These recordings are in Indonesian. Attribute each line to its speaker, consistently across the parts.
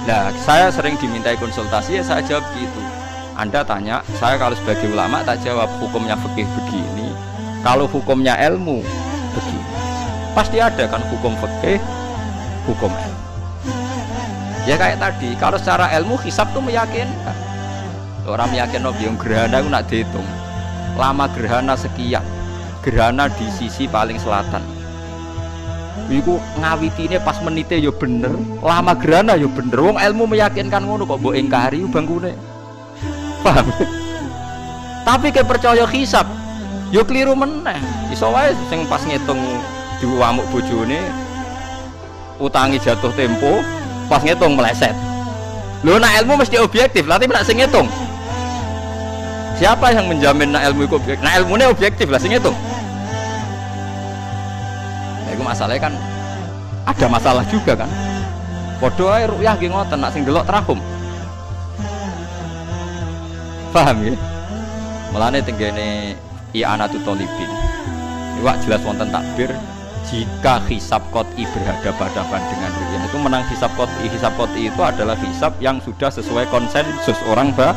Speaker 1: Nah, saya sering dimintai konsultasi, ya saya jawab gitu. Anda tanya, saya kalau sebagai ulama tak jawab hukumnya fikih begini, kalau hukumnya ilmu begini. Pasti ada kan hukum fikih, hukum ilmu. Ya kayak tadi, kalau secara ilmu hisab tuh meyakinkan. Orang meyakinkan yang gerhana itu nak dihitung. Lama gerhana sekian, gerhana di sisi paling selatan. Iku ngawitine pas menite yo bener, lama gerhana yo bener. Wong ilmu meyakinkan ngono kok mbok ingkari bangkune. Paham? Tapi ke percaya hisab yo keliru meneh. Iso wae sing pas ngitung diwamuk bojone utangi jatuh tempo, pas ngitung meleset. Lho nek ilmu mesti objektif, nanti nek sing ngitung. Siapa yang menjamin nek ilmu iku objektif? Nek ilmune objektif lah sing ngitung. Itu masalahnya kan ada masalah juga kan. Padha ae ru'yah nggih ngoten nek sing delok terahum. Paham ya? Mulane tenggene i'anatut thalibin. Iwak jelas wonten takbir jika hisab qot'i berhadapan-hadapan dengan ru'yah itu menang hisab qot'i. Hisab qot'i itu adalah hisab yang sudah sesuai konsensus orang banyak.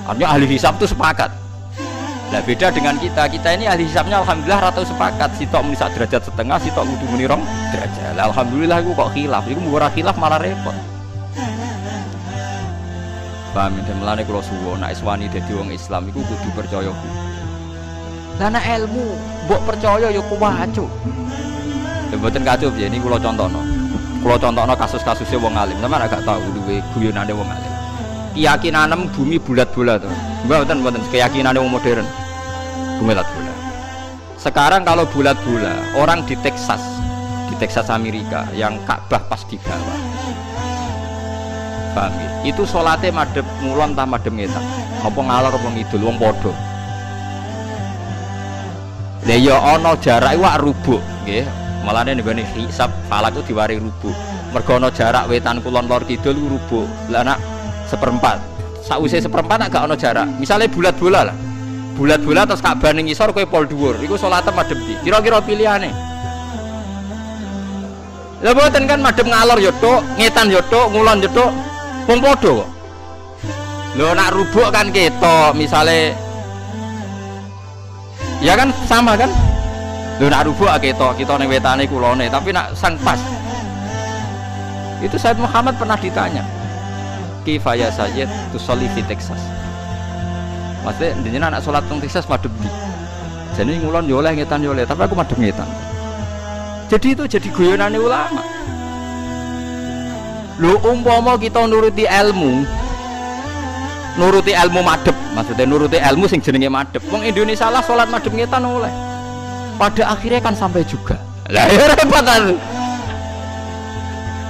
Speaker 1: Artinya ahli hisab itu sepakat. Nah beda dengan kita ini ahli hisabnya alhamdulillah rata sepakat. Sitok muni sak derajat setengah, sitok kudu muni rong derajat. Alhamdulillah iku kok khilaf, iku ora khilaf malah repot. Paham ya, melane kula suwun nek iswani dadi wong Islam iku kudu percaya hukum. Lah nek ilmu mbok percaya ya kuwacu. Lha mboten kacup ya ini kula contohno. Kula contohno kasus-kasusé wong alim, sampeyan gak tahu duwe guyonane wong alim. Keyakinan bumi bulat-bulat to. Mboten keyakinan wong modern. Bumi bulat-bulat. Sekarang kalau bulat-bulat, orang di Texas Amerika yang Ka'bah pas di bawah. Paham ya? Itu salate madhep ngulon ta madhep ngetan. Apa ngalor apa ngidul wong padha. Lah ya ana jarak iwak rubuk nggih. Malane nggone hisab falak itu diwari rubuk. Mergo ana jarak wetan kulon lor kidul rubuk. Lah nak seperempat, sakwise seperempat agak ono jarak. Misalnya bulat-bulat lah, bulat-bulat terus Ka'bah ning ngisor kowe pol dhuwur. Iku salate madhep ndi? Kira-kira pilihane. Lah mboten kan madhep ngalor yo tok, ngetan yo tok, ngulon yo tok. Wong padha kok. Lho nak rubuk kan ketok, misale ya kan sama kan? Lho nak rubuk ketok, kita ning wetane kulone, tapi nak sang pas. Itu Said Muhammad pernah ditanya. Kifaya Sayyid tusolli fi Texas. Maksudnya jenengan anak salat teng Texas madhep ndi? Jane ngulon yo oleh ngetan yo oleh, tapi aku madhep ngetan. Jadi itu jadi guyonane ulama. Lho umpama kita nuruti ilmu madhep, maksudnya nuruti ilmu sing jenenge madhep. Wong Indonesia lah salat madhep ngetan oleh. Pada akhirnya kan sampai juga. Lah ya repot kan.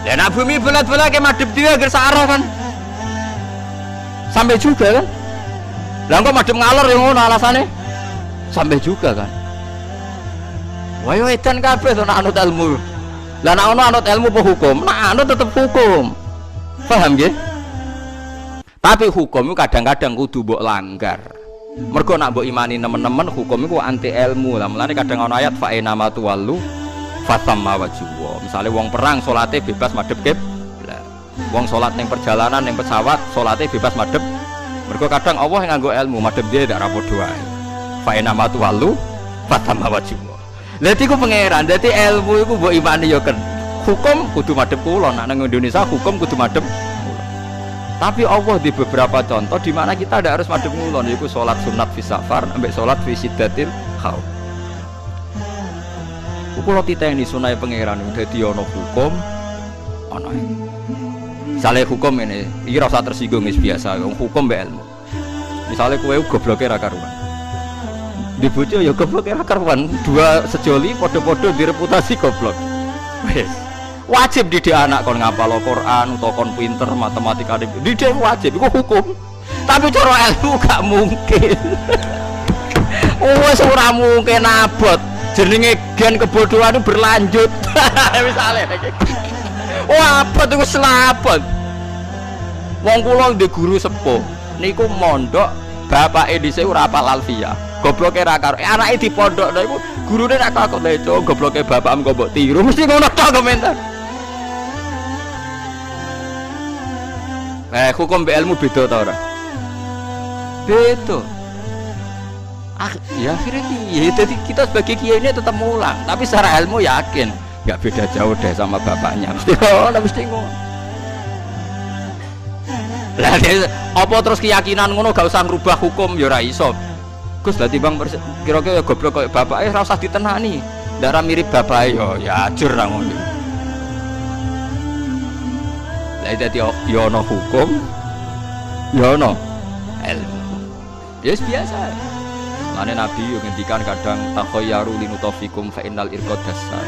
Speaker 1: Lah nek bumi bulat-bulat ke madhep dhewe agar sarah kan. Sampai juga kan. Lah kok madhep ngalor yang ngono alasane sampai juga kan. Wah yo edan kabeh to nek anut ilmu. Lah nek ono anut ilmu apa hukum? Nek anut tetep hukum. Paham nggih? Tapi hukum itu kadang-kadang kudu mbok langgar. Mergo nek mbok imani nemen-nemen hukum iku anti ilmu. Lah mulane kadang ono ayat fa inama tuwallu fatamma wajhu. Misale wong perang salate bebas madhep kiblat. Wong salat ning perjalanan ning pesawat salate bebas madhep. Mergo kadang Allah yang nganggo ilmu madhep dia ndak ra padha wae. Fa inama tuwallu fatamma wajhu. Lha iku pangeran, dadi ilmu iku mbok imani ya kan. Hukum kudu madhep kula, nek nang Indonesia hukum kudu madhep kula. Tapi Allah di beberapa contoh di mana kita tidak harus madhep ngulon, yaiku salat sunat fi safar ambek salat fi siddatil khauf. Kula titeni sunah pangeran dadi ana hukum ana. Misale hukum ini, iki ora usah tersinggung wis biasa, hukum mbek ilmu. Misale kowe gobloke ra karuan. Di bojo ya goblok ra karuan, dua sejoli padha-padha direputasi goblok. Wis. Wajib didik anak kon ngapal Al-Qur'an utawa kon pinter matematika didik wajib iku hukum. Tapi cara ilmu gak mungkin. Wis ora mungkin abot. Jenenge gen kebodohan itu berlanjut. Misale wah apa tuh selaput. Wong kula ndek guru sepuh niku mondok bapake dhisik ora hafal alfiyah. Gobloke ra karo anake di pondok lha iku gurune nek kok leco gobloke bapakmu kok mbok tiru mesti ngono tok komentar. Hukum be ilmu beda ta ora? Beda. Ya akhirnya jadi kita sebagai kiai ini tetap mulang, tapi secara ilmu yakin nggak beda jauh deh sama bapaknya. Mesti ngono. Lah apa terus keyakinan ngono gak usah ngerubah hukum ya ora iso. Gus dadi bang kira-kira ya goblok koyo bapake ora usah ditenani. Ndara mirip bapake ya ajur ra ngono. Lah dadi ya ono hukum ya ono ilmu. Ya biasa. Mane Nabi yo ngendikan kadang takhayyaru linutafikum fa innal irqad dassas.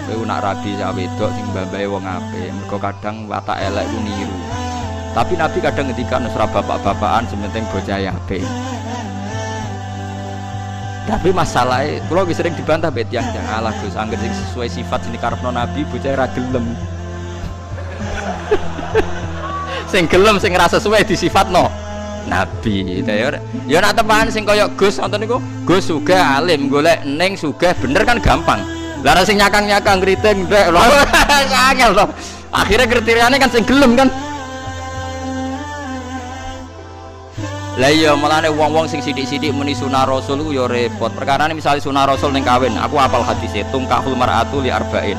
Speaker 1: Kowe nak rabi sak wedok sing mbambahe wong apik, mergo kadang watak elek ku niru. Tapi Nabi kadang ngendikan ora bapak-bapakan sementing bocah apik. Tapi masalahnya kula wis sering dibantah bet yang alah Gus angger sing sesuai sifat sing dikarepno Nabi bocah ora gelem. Sing gelem sing ora sesuai disifatno Nabi, ya nak teman sing kaya Gus nonton niku, Gus sugih alim, golek ning sugih bener kan gampang. Lah sing nyakang-nyakang kriting ndek lho. Angel to. Akhire kriteriane kan sing gelem kan. Lah iya mulane wong-wong sing sithik-sithik muni sunah Rasul ku ya repot. Perkarane misale sunah Rasul ning kawin, aku hafal hadise tungkahul mar'atu li arba'in.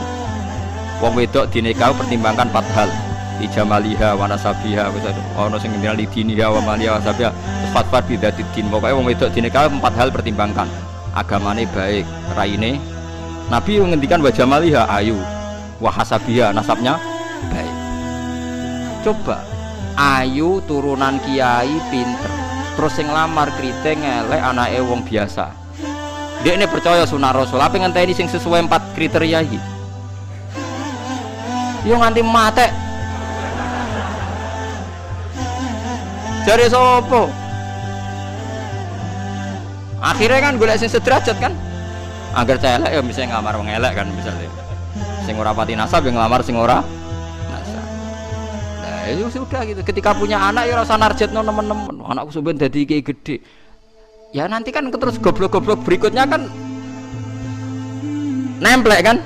Speaker 1: Wong wedok dinikahi pertimbangkan 4 hal. Ijamaliha wa nasabiha ana sing ngendal lidiniha wa maliha wa sabiha fatfat bidzatid din pokoke wong wedok dinikahi 4 hal pertimbangkan agamane baik raine Nabi ngendikan wa jamaliha ayu wa hasabiha nasabnya baik coba ayu turunan kiai pinter terus sing lamar kriting elek anake wong biasa dekne percaya sunah Rasul apa ngenteni sing sesuai 4 kriteria iki yo nganti mate cari sopo akhirnya kan golek sing sederajat kan agar celek ya bisa ngelamar wong elek kan misalnya sing ora pati nasab yang ngelamar sing ora nasab nah itu sudah gitu ketika punya anak ya rasa narjetno nemen-nemen anakku sampeyan dadi kiai gede ya nanti kan terus goblok-goblok berikutnya kan nemplek kan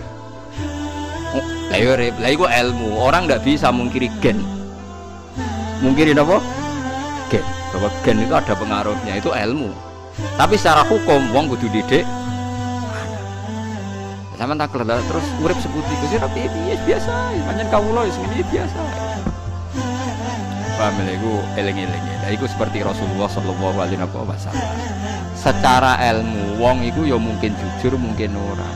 Speaker 1: lah iku ilmu orang nggak bisa mungkiri gen mungkirin apa bahwa gen itu ada pengaruhnya itu ilmu tapi secara hukum wong kudu didik sampean tak kelar terus urip seputi Gusti tapi biasa pancen kawula wis ngene biasa paham lha iku eling-eling lha iku seperti Rasulullah sallallahu alaihi wasallam secara ilmu wong iku ya mungkin jujur mungkin ora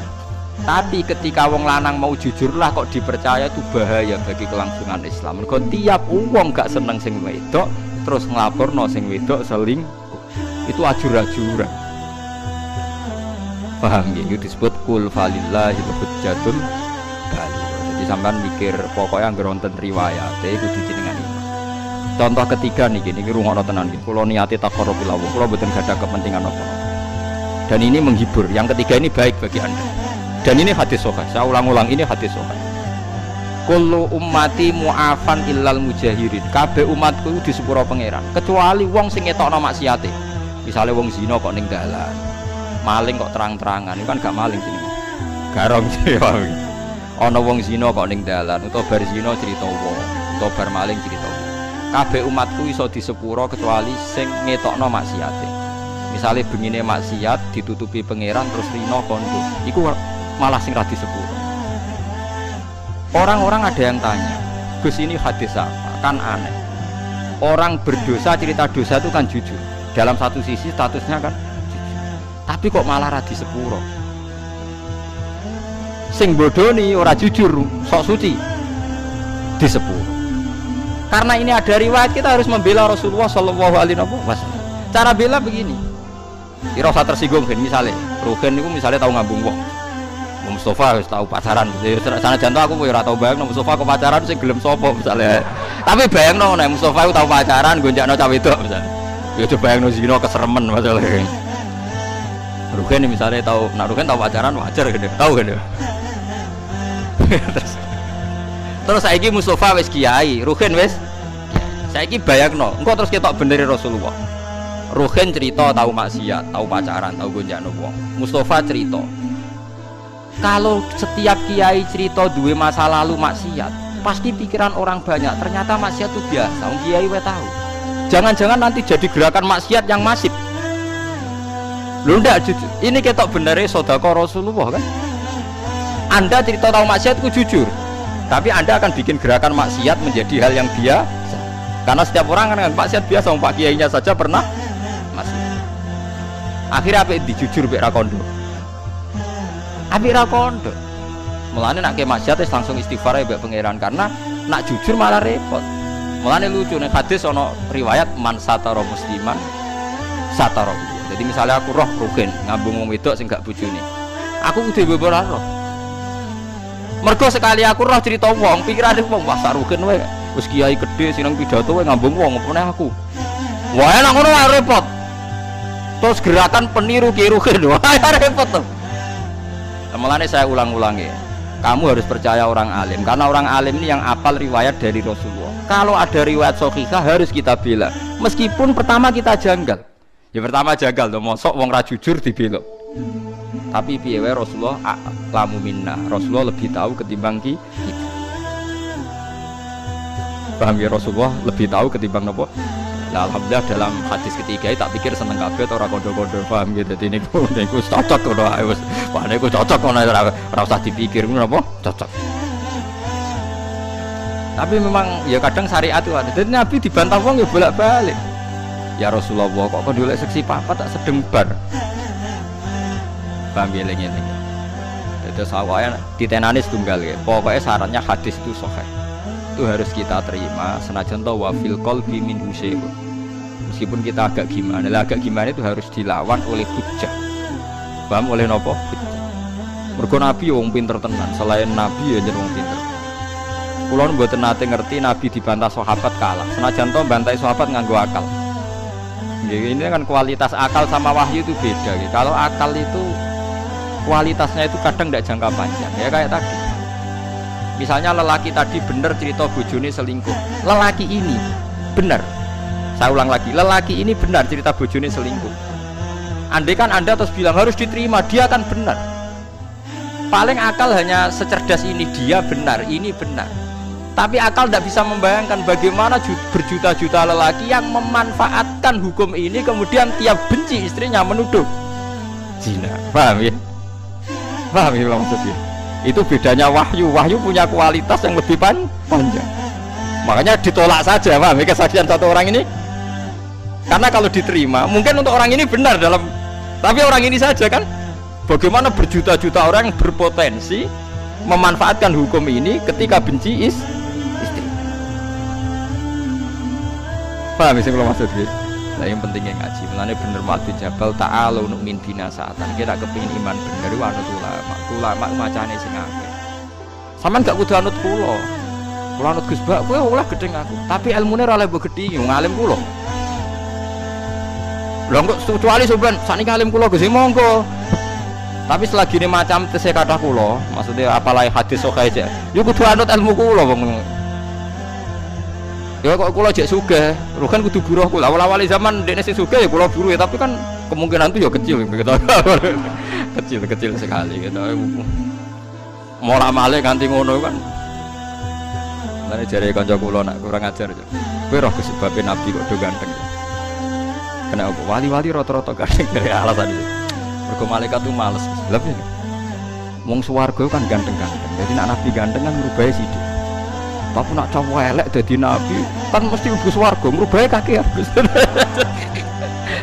Speaker 1: tapi ketika wong lanang mau jujur lah kok dipercaya itu bahaya bagi kelangsungan Islam mergo tiap wong gak seneng sing wedok terus nglaporno sing wedok seling itu ajur-ajuran paham ya itu disebut kul falillahi hujjatul baligh jadi sampean mikir pokoknya anggere wonten riwayat iku dijenengani contoh ketiga nih gini ngrungokno tenan iki kula niate taqarrub ila Allah kula mboten gadah kepentingan apa dan ini menghibur yang ketiga ini baik bagi Anda dan ini hadis sahih saya ulang-ulang ini hadis sahih kullu ummati mu'afan illal mujahirin kabeh umatku di sepuro pangeran kecuali wong sing ngetokno maksiate misale wong zina kok ning dalan maling kok terang-terangan itu kan gak maling jenenge garong ya ana wong zina kok ning dalan utawa bar zina cerita wong utawa bar maling cerita wong kabeh umatku iso di sepuro kecuali sing ngetokno maksiate misale bengine maksiat ditutupi pangeran terus rino kondo iku malah sing ra di sepuro. Orang-orang ada yang tanya, Gus ini hadis apa? Kan aneh. Orang berdosa cerita dosa itu kan jujur. Dalam satu sisi statusnya kan jujur. Tapi kok malah ra di sepuro. Sing bodoni ora jujur, sok suci di sepuro. Karena ini ada riwayat kita harus membela Rasulullah Shallallahu Alaihi Wasallam. Cara bela begini. Kira usah tersinggung kan misalnya, Rugen itu misalnya tahu ngambung wong. Mustafa harus tahu pacaran, sana jantung aku ora tau bayang Mustafa kok pacaran sing gelem sapa misalnya. Tapi bayangno nek Mustafa itu tahu pacaran gonjakno cah wedok misalnya. Ya coba bayangno zina keseremen masalahnya. Rugen misalnya tahu, nak Rugen tahu pacaran wajar gede, tahu gede. Terus saiki Mustafa wis kiai, Rugen wis saiki bayangno, engko terus ketok beneri Rasulullah. Rugen cerita tahu maksiat, tahu pacaran, tahu gonjakno wong. Mustafa cerita kalau setiap kiai cerita duwe masa lalu maksiat pasti pikiran orang banyak ternyata maksiat itu biasa. Wong kiai wae tahu. Jangan-jangan nanti jadi gerakan maksiat yang masif. Lho ndak jujur. Ini ketok benere sedekah Rasulullah kan. Anda cerita tahu maksiat itu jujur. Tapi Anda akan bikin gerakan maksiat menjadi hal yang biasa. Karena setiap orang kan maksiat biasa, Pak kiainya saja pernah maksiat. Akhirnya apa dijujur mbek ra kondo. Apik ra kondo. Mulane nak ke maksiat wis langsung istighfar mbek pangeran karena nak jujur malah repot. Mulane lucu nih hadis ono riwayat man satara musliman satara. Jadi misalnya aku roh rugen ngambung wong wedok sing gak bojone. Aku kudu bebora roh. Mergo sekali aku roh cerita wong, pikirane wong wah sarugen wae. Wis kiai gedhe sineng pidato wae ngambung wong opone aku. Wah enak ngono wae repot. Terus gerakan peniru kiai rugen wae repot to. Mulane saya ulang-ulangi. Kamu harus percaya orang alim karena orang alim ini yang apal riwayat dari Rasulullah. Kalau ada riwayat sahihah harus kita bela. Meskipun pertama kita janggal. Ya pertama janggal to, mosok wong ra jujur dibela. Tapi piye wae Rasulullah lamu minna. Rasulullah lebih tahu ketimbang kita. Paham ya, Rasulullah lebih tahu ketimbang napa? Nah, alhamdulillah dalam hadis ketiga tak pikir seneng kabeh ora kondo-kondo paham gitu. Dadi niku cocok ngono ae wis. Wah niku cocok ngono ora usah dipikir ngono apa? Cocok. Tapi memang ya kadang syariat itu ada. Jadi Nabi dibantah wong ya bolak-balik. Ya Rasulullah kok ndolek seksi papat tak sedeng bar. Paham ya eling-eling. Dadi sawaya ditenani setunggal ya. Pokoknya syaratnya hadis itu sahih. Itu harus kita terima senajan to wa fil qalbi min husayn. Meskipun kita agak gimana itu harus dilawan oleh hujjah. Paham oleh napa? Hujjah. Mergo Nabi wong pinter tenan, selain Nabi ya jeneng wong pinter. Kula mboten nate ngerti Nabi dibantah sahabat kalah. Senajan to bantai sahabat nganggo akal. Nggih, ini kan kualitas akal sama wahyu itu beda. Kalau akal itu kualitasnya itu kadang tidak jangka panjang. Ya kayak tadi. Misalnya lelaki tadi benar cerita bojone selingkuh. Lelaki ini benar. Saya ulang lagi, lelaki ini benar cerita bojone selingkuh. Andai kan Anda terus bilang harus diterima, dia kan benar. Paling akal hanya secerdas ini, dia benar, ini benar. Tapi akal tidak bisa membayangkan bagaimana berjuta-juta lelaki yang memanfaatkan hukum ini kemudian tiap benci istrinya menuduh zina. Paham ya? Paham ya maksudnya? Itu bedanya wahyu. Wahyu punya kualitas yang lebih panjang. Makanya ditolak saja, paham ya, kesaksian satu orang ini. Karena kalau diterima, mungkin untuk orang ini benar dalam, tapi orang ini saja kan. Bagaimana berjuta-juta orang yang berpotensi memanfaatkan hukum ini ketika benci istri. Paham ya sih kalau maksudnya? Nah yang pentingnya ngaji. Mulane bener Mu'adz bin Jabal ta'alu nu'min bina saatan. Kita kepingin iman bener iku anut ulama. Ulama macane sing akeh. Sampeyan gak kudu anut kula. Kula anut Gus Bak, kowe oleh gedeng aku. Tapi ilmune ora oleh mbok gedhi, ngalim kula. Lha kok kecuali sampeyan sakniki alim kula Gus monggo. Tapi selagi ini macam tesih kata kula, maksudnya apalagi hadis sahih aja. Yo kudu anut ilmu kula wong. Ya kok kula jek sugih, lho kan kudu buruh kula. Awal-awal zaman dekne sing sugih ya kula buruh ya, tapi kan kemungkinan itu ya kecil gitu. kecil sekali gitu. Mola male ganti ngono kan. Lane jare kanca kula nak kurang ajar. Kowe roh kesebabe Nabi kok do ganteng. Kenapa wali-wali rata-rata ganteng dari alasan itu. Mergo malaikat itu males. Lebih. Wong swarga kan ganteng-ganteng. Jadi nak Nabi ganteng kan ngrubahe sithik. Tapi nak cowok elek dadi nabi kan mesti mlebu swarga, ngrubahe kaki habis.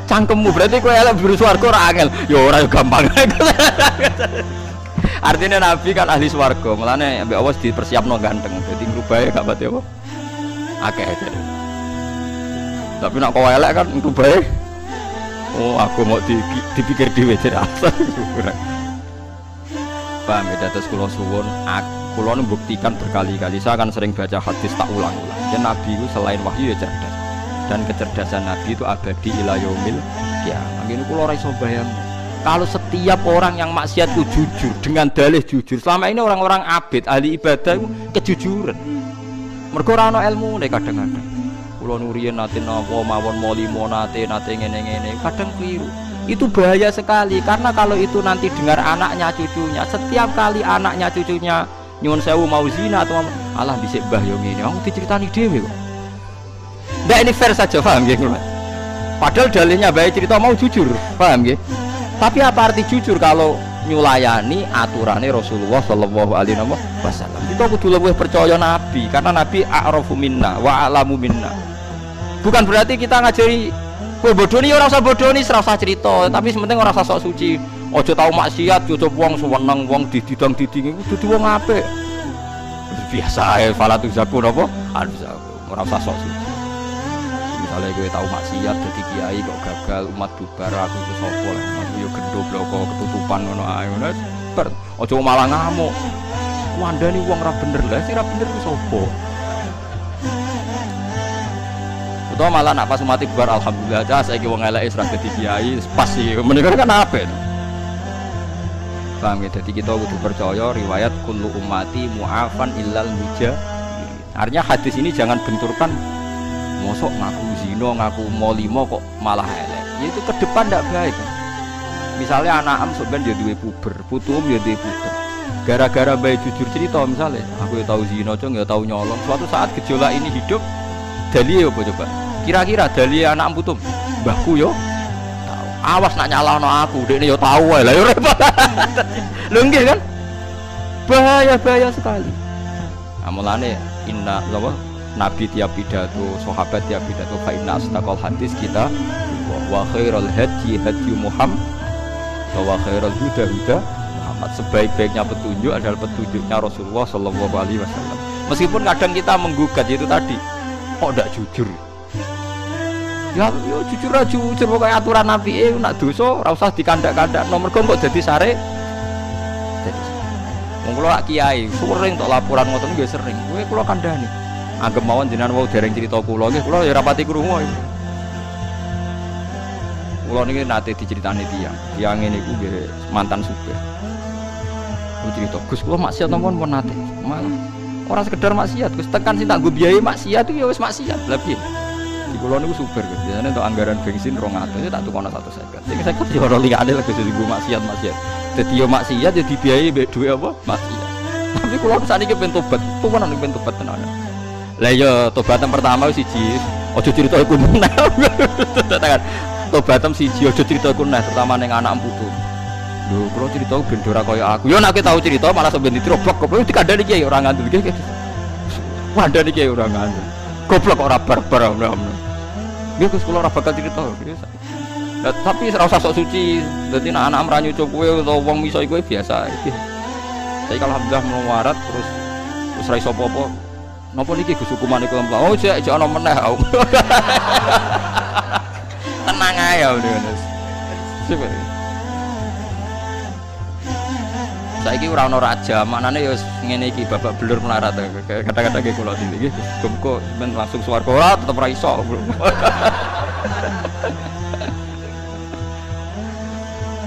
Speaker 1: Cangkemmu berarti kowe elek mlebu swarga ora angel. Ya ora gampang. Artinya nabi kan ahli swarga, mulane ambek Allah dipersiapno ganteng. Dadi ngrubahe gak pati apa? Akeh aja. Tapi nak kowe elek kan ngrubahe oh aku mau dipikir dhewe jare asal. Paham ya, terus kula suwun kula membuktikan berkali-kali, saya akan sering baca hadis tak ulang-ulang. Ya Nabi itu selain wahyu ya cerdas. Dan kecerdasan Nabi itu abadi ila yaumil qiyamah. Ngene kula ora iso bayang. Kalau setiap orang yang maksiat itu jujur dengan dalih jujur. Selama ini orang-orang abid, ahli ibadah itu kejujuran. Mergo ora ana ilmune kadang-kadang. Kula nuriyen nate napa mawon molimo nate ngene-ngene, kadang keliru. Itu bahaya sekali karena kalau itu nanti dengar anaknya cucunya, setiap kali anaknya cucunya nyuwun sewu mau zina atau alah dhisik mbah yo ngene aku diceritani dhewe kok ndak ini fair saja paham nggih kula padahal dalilnya baik cerita mau jujur paham nggih tapi apa arti jujur kalau nyulayani aturannya Rasulullah sallallahu alaihi wasallam kita kudu luwih percaya nabi karena nabi a'rafu minna wa a'lamu minna bukan berarti kita ngajari kowe bodoni ora usah bodoni ora usah cerita tapi sementing ora usah sok suci aja tau maksiat aja wong seneng wong dididang-diding iku dudu wong apik biasa ae falatu zaku napa ora usah sok suci misalnya kowe tau maksiat dadi kiai kok gagal umat bubar aku iku sapa lah aku yo gendho bloko ketutupan ngono ae ngono ber aja malah ngamuk wandani wong ora bener lah sing ora bener ku sapa utawa malah nak pas umat bubar alhamdulillah aja saiki wong eleke wis ra dadi kiai pas iki menika kan apik paham ya jadi kita kudu percaya riwayat kullu ummati mu'afan illal mujahirin artinya hadis ini jangan benturkan mosok ngaku zina ngaku molimo kok malah elek ya itu ke depan ndak baik misalnya anak am sebenarnya dia duwe puber putum ya duwe puber gara-gara baik jujur cerita misalnya aku ya tahu zina cong ya tahu nyolong suatu saat gejolak ini hidup dalil apa coba kira-kira dalil anak putum mbahku yo tahu awas nak nyalahno aku dekne yo tahu ae lah yo repot lho nggih kan bahaya sekali amulane inna lawa nabi tiap pidato sahabat tiap pidato fa inna astaqal hadis kita wa khairul hadi hadi Muhammad wa khairul huda huda Muhammad sebaik-baiknya petunjuk adalah petunjuknya Rasulullah sallallahu alaihi wasallam meskipun kadang kita menggugat itu tadi kok ndak jujur ya yo jujur aja jujur pokoke aturan nabi nak dosa ora usah dikandak-kandak nomor kok dadi sare dadi wong kula kiai sering tok laporan ngoten nggih sering kowe kula kandhani anggap mawon jenengan wau dereng crita kula nggih kula ya rapati krungu kula niki nate diceritani tiyang ngene iku nggih mantan supir cerita Gus kula maksiat napa pun nate malah ora sekedar maksiat Gus tekan sing tak nggo biayai maksiat itu ya wis maksiat lha piye di kula niku super Gus biasane untuk anggaran bensin 200 ya tak tukono 150 sing 50 ya ora liyane lek Gus nggo maksiat dadi yo maksiat ya dibiayai mbek dhuwit apa maksiat tapi kula sakniki ben tobat tukono ben tobat tenan lah ya tobatan pertama siji aja crita iku meneh tekan tobatan siji aja crita iku meneh terutama ning anak putu lho kula crita ben ora kaya aku yo nek tau crita malah sampeyan ditrobok kok dikandani kiai ora ngandel iki wandani kiai ora ngandel goblok ora barbar ngono nggih Gus kula ora bakal crita tapi ora usah sok suci dadi nek anak mranyu kowe utawa wong miso iku biasa iki saya kalau alhamdulillah melawarat terus ra iso apa-apa napa niki Gus hukumane kula oh jek ana meneh aku tenang ae ya Mas sip saiki ora ana raja manane ya ngene iki babak belur melarat kata-kata iki kula iki gemko men langsung swarga ora tetep ra iso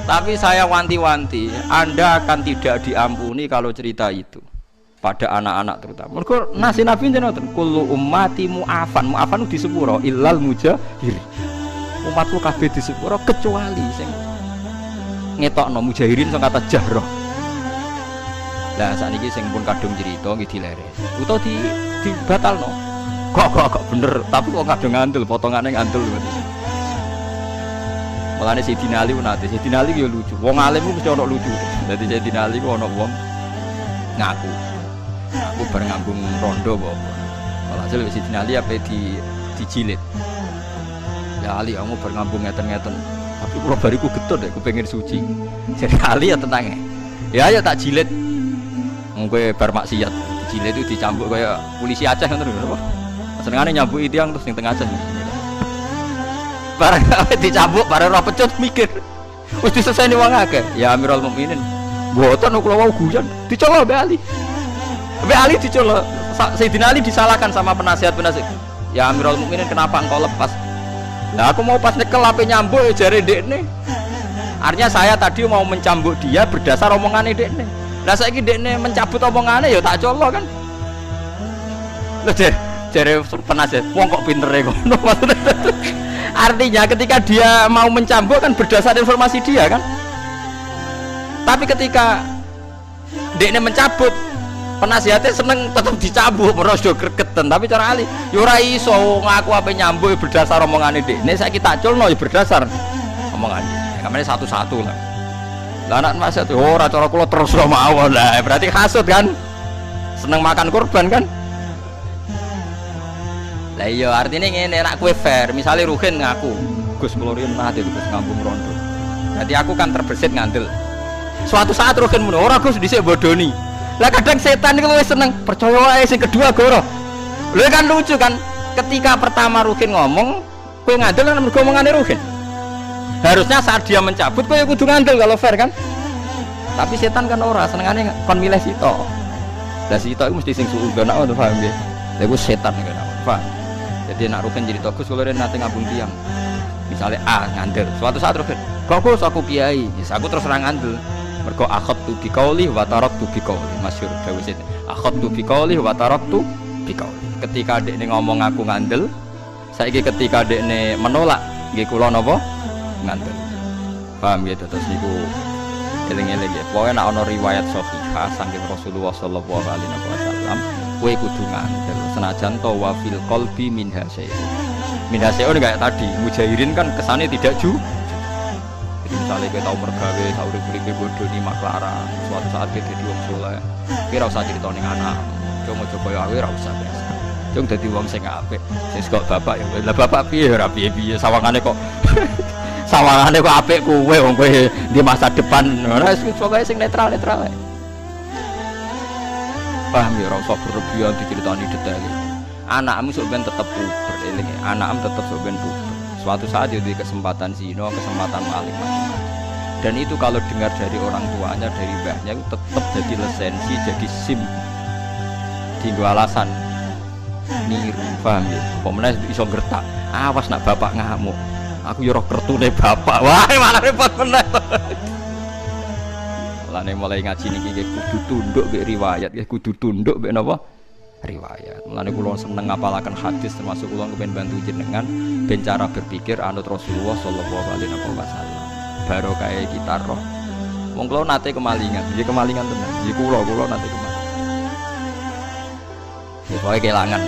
Speaker 1: tapi saya wanti-wanti Anda akan tidak diampuni kalau cerita itu pada anak-anak terutama mergo nasi nabi jenengan kullu ummati mu'afan di sepuro illal mujahirin umatku kabeh di sepuro kecuali sing ngetokno mujahirin sing kata jahroh lah sakniki sing pun kadung cerita nggih dilere utawa dibatalno kok bener tapi kok kadung ngandel potongane ngandel mulane Sayyidina Ali nate Sayyidina Ali yo lucu wong alim ku mesti ono lucu dadi Sayyidina Ali ku ono wong ngaku aku bareng ngambung rondo apa walhasil Sayyidina Ali ape dijilid ya Ali kamu bareng ngambung ngeten-ngeten tapi kula bariku getut aku pengen suci jadi Ali ya tenang ya tak jilid kowe bar maksiat dijilid itu dicambuk kaya polisi Aceh ngono lho senengane nyambuk tiyang terus ning tengah Aceh bareng dicambuk bareng ora pecut mikir wis diseseni wong akeh ya Amirul Mukminin mboten kula wau guyon dicolok Mbak Ali dicolok Sayyidina Ali disalahkan sama penasihat-penasihat ya Amirul Mukminin kenapa engkau lepas lah aku mau pas nyekel ape nyambuk ya jare ndekne artinya saya tadi mau mencambuk dia berdasar omongane ndekne lah saiki ndekne mencabut omongane ya tak colok kan lho jare penasihat wong kok pintere ngono artinya ketika dia mau mencambuk kan berdasar informasi dia kan tapi ketika dekne mencabut Penasihatnya seneng tetap dicambuk terus do gregeten tapi cara ali yo ora iso ngaku ape nyambuk berdasar omongane dekne saiki tak culno yo berdasar omongane kamane satu-satu lah anak maksud ora cara kula terus mawon lah berarti hasud kan seneng makan kurban kan lah iya artinya ngene nek kowe fair misalnya Ruhin ngaku Gus kula riyen mati Gus ngambung rondo berarti aku kan terbesit ngandel suatu saat Ruhin muni ora Gus dhisik bodoni lah kadang setan itu lebih seneng percaya wae sing kedua goro lho kan lucu kan ketika pertama Ruhin ngomong kowe ngandel kan mergo omongane Ruhin harusnya saat dia mencabut kowe kudu ngandel kalau fair kan tapi setan kan ora senengane kon milih sito lah sito iku mesti sing suudzon ana paham nggih lha iku setan kan paham jadi nak Ruhin jadi Gus kula nate ngabung tiang misalnya ngandel suatu saat Ruhin kok aku kiai yes, aku terus ora ngandel mergo akhadtu bi qauli wa taraktu bi qauli masyhur dawuh sing akhadtu bi qauli wa taraktu bi qauli ketika dekne ngomong aku ngandel saiki ketika dekne menolak nggih kula napa ngandel paham ya terus niku eling-eling ya pokoke nek ana riwayat sahihah saking Rasulullah sallallahu alaihi wasallam kowe kudu ngandel senajan to wa fil qalbi min hasya'un kayak tadi mujahirin kan kesane tidak misalnya kita tahu mergawe, sauri-uripe bodoni maklaran suatu saat kita jadi wong soleh kita usah cerita ning anak cuma coba ya ora usah biasa cuma jadi wong sing apik sing kok bapak ya lah bapak piye ora piye-piye sawangane kok apik kowe wong kowe di masa depan ora pokoke sing netral-netral ae paham ya ora usah berlebihan diceritani detail anakmu sok ben tetep puber eling anakmu tetep sok ben puber suatu saat jadi kesempatan zina, kesempatan maling dan itu kalau dengar dari orang tuanya, dari mbahnya itu tetap jadi lisensi, jadi SIM tinggu alasan niru, paham ya? Pemenang iso ngertak awas nak bapak ngamuk aku yoroh kertune bapak wah malah repot bener mulai ngaji niki kudu tunduk be riwayat kudu tunduk be napa riwayat. Mulane kula seneng ngapalaken hadis termasuk kula kepen bantu jenengan ben cara berpikir anut Rasulullah sallallahu alaihi wasallam. Barokah kita roh. Wong kula nate kemalingan, nggih kemalingan tenan. Nggih kula nate kemalingan. Ya pokoke kelangan.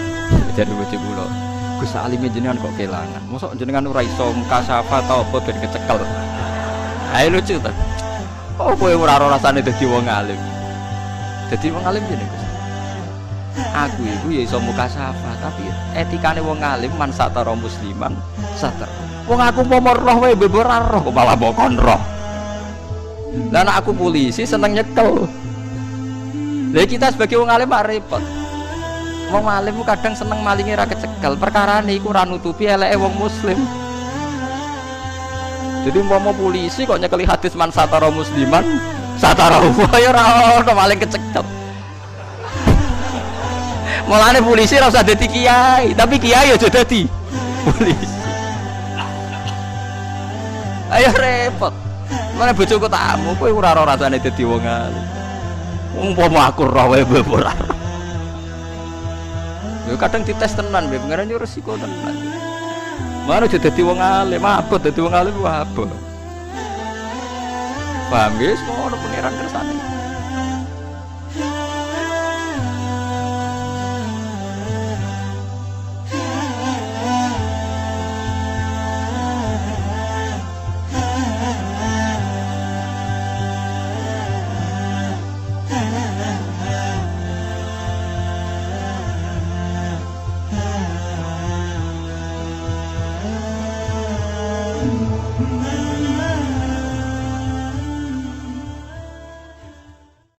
Speaker 1: Jadi bojo kula. Gus Salim jenengan kok kelangan. Mosok jenengan ora iso mukasafah ta apa ben kecekel. Ayo lucu ta. Oh kowe ora rasane dadi wong alim. Dadi wong alim jenenge Gus. Aku iku ya iso mukasafah tapi etikane wong alim man satara musliman satar. Wong aku pomor roh wae bebor roh kok malah bokon roh. Lah nek aku polisi seneng nyekel. Lah kita sebagai wong alim mak repot. Wong alim ku kadang seneng malinge ra kecekel. Perkarane iku ora nutupi eleke wong muslim. Jadi umpama polisi kok nyekeli hadis man satara musliman satara ya ora ono maling kecekel. Mulane polisi ora usah dadi kiai, tapi kiai aja dadi polisi. Ayo repot. Mulane bojoku tamu, kowe ora ora rasane dadi wong alim. Umpama aku roh wae ora. Yo kadang dites tenan, Mbak, pengen yo resiko tenan. Mana aja dadi wong alim, abot dadi wong alim wae abot. Paham wis ngono pangeran kersane.